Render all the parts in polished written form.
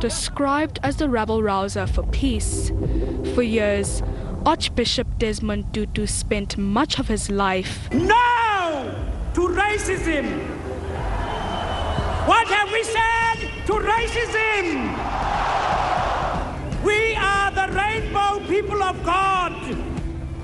Described as the rabble-rouser for peace, for years, Archbishop Desmond Tutu spent much of his life No to racism! What have we said to racism? We are the rainbow people of God.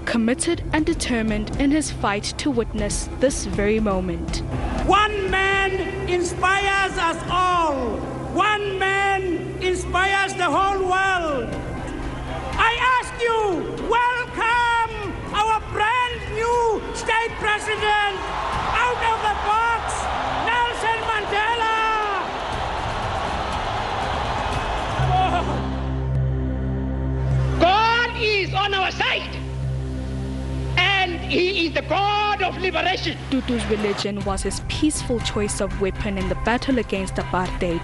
committed and determined in his fight to witness this very moment. One man inspires us all. One man inspires the whole world. I ask you, welcome our brand new state president, out of the box, Nelson Mandela. God is on our side, and he is the God of liberation. Tutu's religion was his peaceful choice of weapon in the battle against apartheid.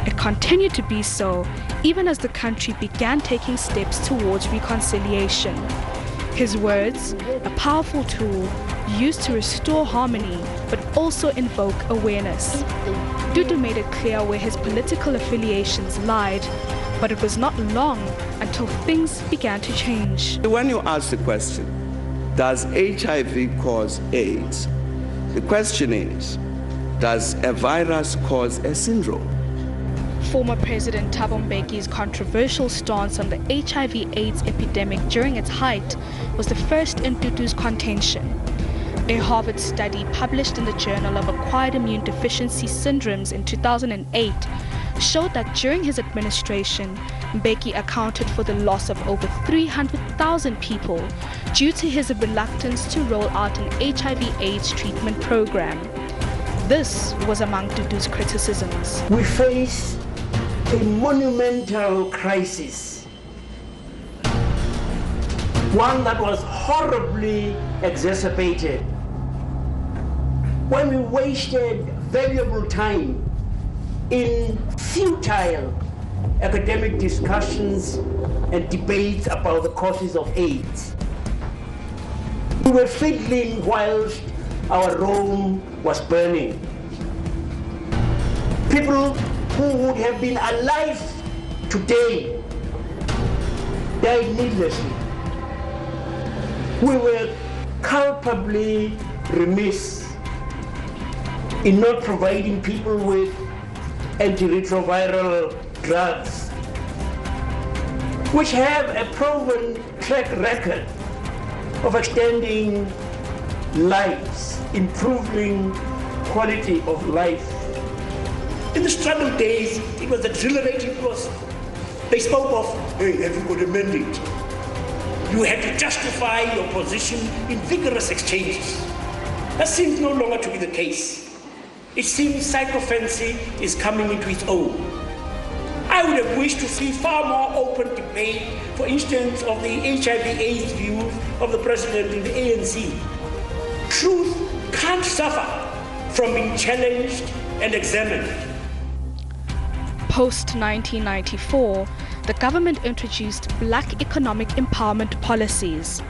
It continued to be so even as the country began taking steps towards reconciliation. His words, a powerful tool used to restore harmony but also invoke awareness. Tutu made it clear where his political affiliations lied, but it was not long until things began to change. When you ask the question, does HIV cause AIDS? The question is, does a virus cause a syndrome? Former President Thabo Mbeki's controversial stance on the HIV/AIDS epidemic during its height was the first in Tutu's contention. A Harvard study published in the Journal of Acquired Immune Deficiency Syndromes in 2008 showed that during his administration, Mbeki accounted for the loss of over 300,000 people due to his reluctance to roll out an HIV/AIDS treatment program. This was among Tutu's criticisms. We face a monumental crisis, one that was horribly exacerbated when we wasted valuable time in futile academic discussions and debates about the causes of AIDS. We were fiddling whilst our Rome was burning. People who would have been alive today died needlessly. We were culpably remiss in not providing people with antiretroviral drugs, which have a proven track record of extending lives, improving quality of life. In the struggle days, it was exhilarating because they spoke of, hey, have you got a mandate? You had to justify your position in vigorous exchanges. That seems no longer to be the case. It seems psychophancy is coming into its own. I would have wished to see far more open debate, for instance, of the HIV/AIDS views of the president in the ANC. Truth can't suffer from being challenged and examined. Post-1994, the government introduced black economic empowerment policies.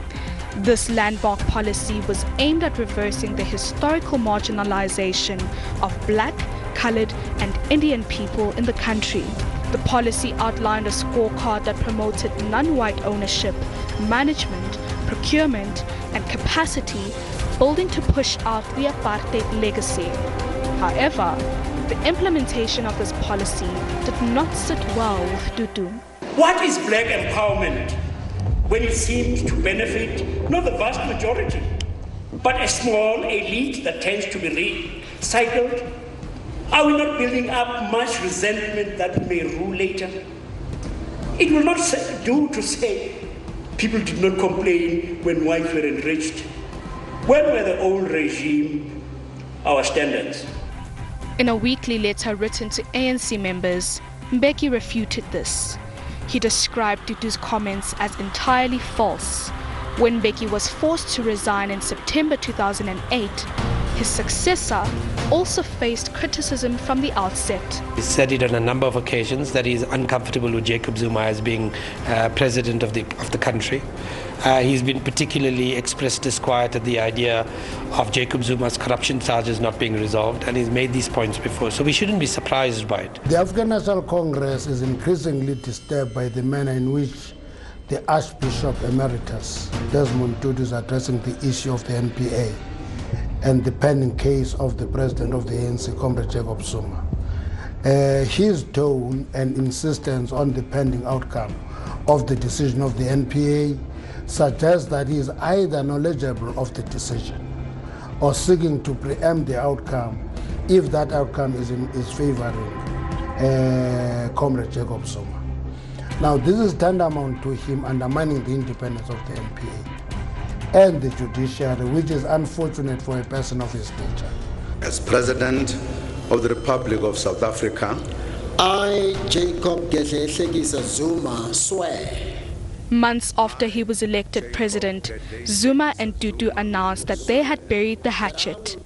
This landmark policy was aimed at reversing the historical marginalization of black, colored, and Indian people in the country. The policy outlined a scorecard that promoted non-white ownership, management, procurement, and capacity building to push out the apartheid legacy. However, the implementation of this policy did not sit well with Tutu. What is black empowerment when it seems to benefit not the vast majority, but a small elite that tends to be recycled? Are we not building up much resentment that may rule later? It will not do to say people did not complain when whites were enriched. When were the old regime our standards? In a weekly letter written to ANC members, Mbeki refuted this. He described Tutu's comments as entirely false. When Mbeki was forced to resign in September 2008, His successor also faced criticism from the outset. He said it on a number of occasions that he is uncomfortable with Jacob Zuma as being president of the country. He's been particularly expressed disquiet at the idea of Jacob Zuma's corruption charges not being resolved, and he's made these points before, so we shouldn't be surprised by it. The African National Congress is increasingly disturbed by the manner in which the Archbishop Emeritus Desmond Tutu is addressing the issue of the NPA and the pending case of the president of the ANC, Comrade Jacob Zuma. His tone and insistence on the pending outcome of the decision of the NPA suggests that he is either knowledgeable of the decision or seeking to preempt the outcome if that outcome is favoring Comrade Jacob Zuma. Now, this is tantamount to him undermining the independence of the NPA and the judiciary, which is unfortunate for a person of his nature. As President of the Republic of South Africa, I, Jacob Zuma, swear. Months after he was elected president, Zuma and Tutu announced that they had buried the hatchet.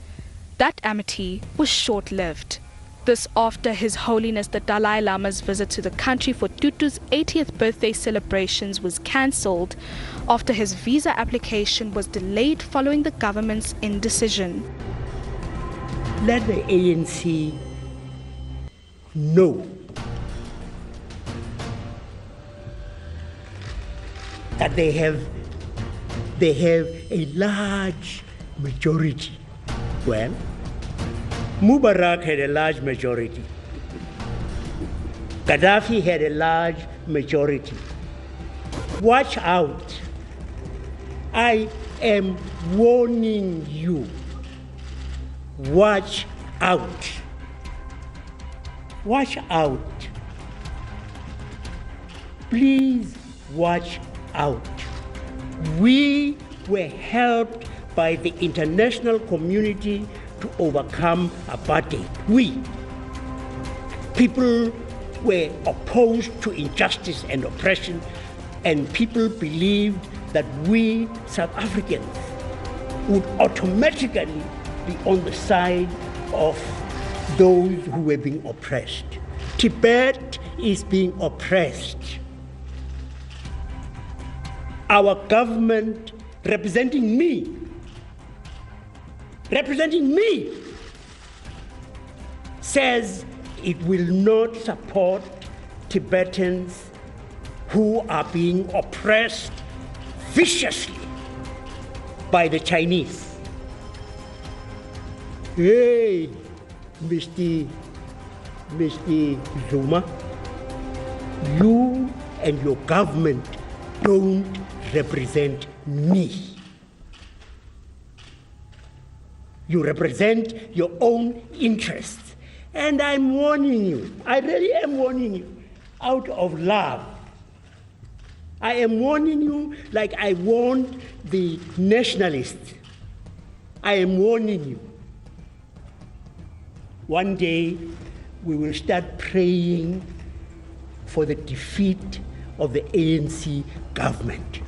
That amity was short-lived. This after His Holiness the Dalai Lama's visit to the country for Tutu's 80th birthday celebrations was cancelled after his visa application was delayed following the government's indecision. Let the ANC know that they have a large majority. Well, Mubarak had a large majority. Gaddafi had a large majority. Watch out. I am warning you. Watch out. Watch out. Please watch out. We were helped by the international community to overcome apartheid. People were opposed to injustice and oppression, and people believed that we South Africans would automatically be on the side of those who were being oppressed. Tibet is being oppressed. Our government, representing me, says it will not support Tibetans who are being oppressed viciously by the Chinese. Hey, Mr. Zuma, you and your government don't represent me. You represent your own interests. And I'm warning you, I really am warning you, out of love. I am warning you like I warned the nationalists. I am warning you. One day, we will start praying for the defeat of the ANC government.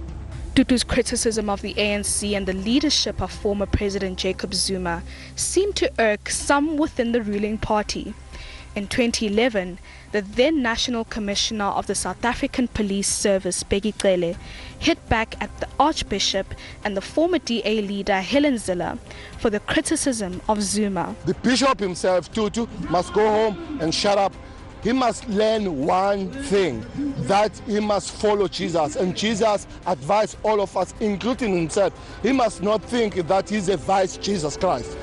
Tutu's criticism of the ANC and the leadership of former President Jacob Zuma seemed to irk some within the ruling party. In 2011, the then National Commissioner of the South African Police Service, Bheki Cele, hit back at the Archbishop and the former DA leader, Helen Zille, for the criticism of Zuma. The Bishop himself, Tutu, must go home and shut up. He must learn one thing, that he must follow Jesus. And Jesus advised all of us, including himself. He must not think that he's a vice Jesus Christ.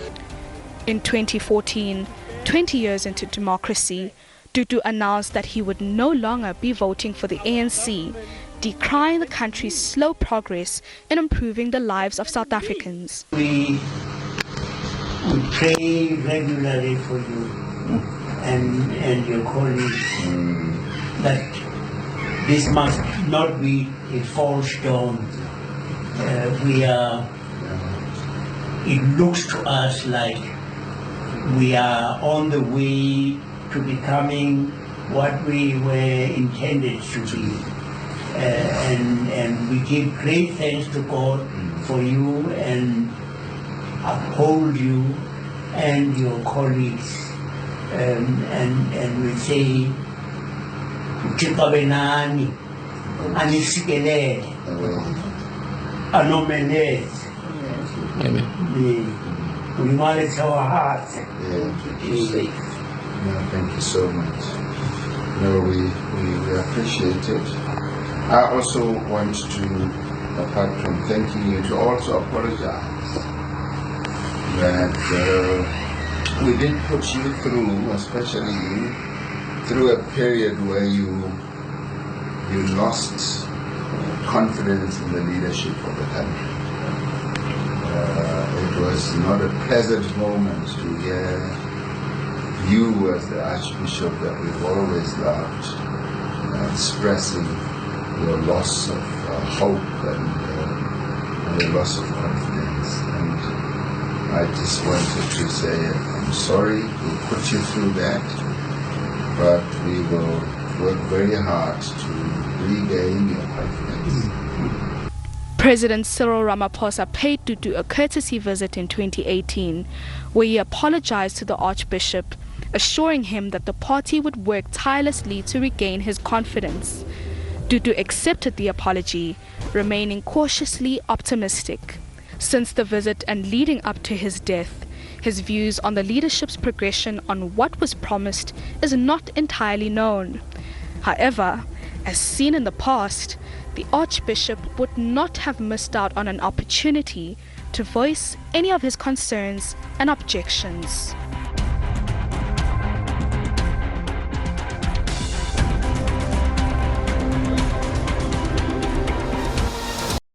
In 2014, 20 years into democracy, Tutu announced that he would no longer be voting for the ANC, decrying the country's slow progress in improving the lives of South Africans. We pray regularly for you and your colleagues that this must not be a false dawn. It looks to us like we are on the way to becoming what we were intended to be. And we give great thanks to God for you and uphold you and your colleagues, and we say, Chikabenani, Anisikelele, Anomelet. We manage our hearts. Thank you so much. No, we appreciate it. I also want to, apart from thanking you, to also apologize that we did put you through, especially you, through a period where you lost confidence in the leadership of the country. It was not a pleasant moment to hear you as the Archbishop that we've always loved expressing your loss of hope and your loss of confidence. And I just wanted to say I'm sorry we put you through that, but we will work very hard to regain your confidence. President Cyril Ramaphosa paid Tutu a courtesy visit in 2018, where he apologized to the Archbishop, assuring him that the party would work tirelessly to regain his confidence. Tutu accepted the apology, remaining cautiously optimistic. Since the visit and leading up to his death, his views on the leadership's progression on what was promised is not entirely known. However, as seen in the past, the Archbishop would not have missed out on an opportunity to voice any of his concerns and objections.